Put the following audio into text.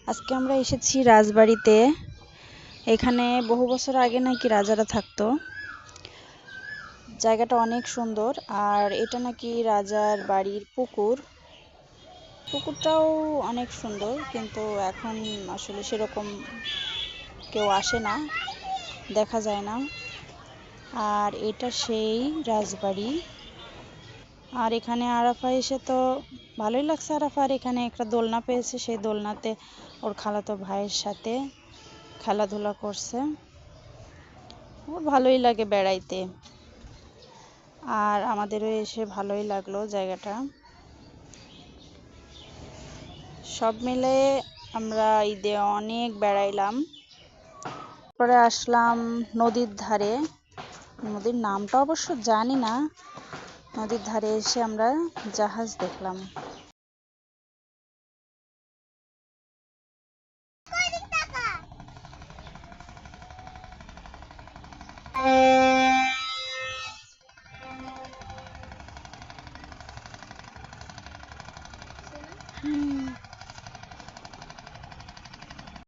আজকে আমরা এসেছি রাজবাড়িতে। এখানে বহু বছর আগে নাকি রাজারা থাকতো। জায়গাটা অনেক সুন্দর। আর এটা নাকি রাজার বাড়ির পুকুর। পুকুরটাও অনেক সুন্দর, কিন্তু এখন আসলে সেরকম কেউ আসে না, দেখা যায় না। আর এটা সেই রাজবাড়ি। আর এখানে আরাফা এসে তো ভালোই লাগছে। আরাফার এখানে একটা দোলনা পেয়েছে, সেই দোলনাতে ওর খালাতো ভাইয়ের সাথে খেলাধুলা করছে। ওর ভালোই লাগে বেড়াইতে। আর আমাদেরও এসে ভালোই লাগলো জায়গাটা। সব মিলে আমরা ঈদে অনেক বেড়াইলাম। পরে আসলাম নদীর ধারে। নদীর নামটা অবশ্য জানি না। নদীর ধারে এসে আমরা জাহাজ দেখলাম।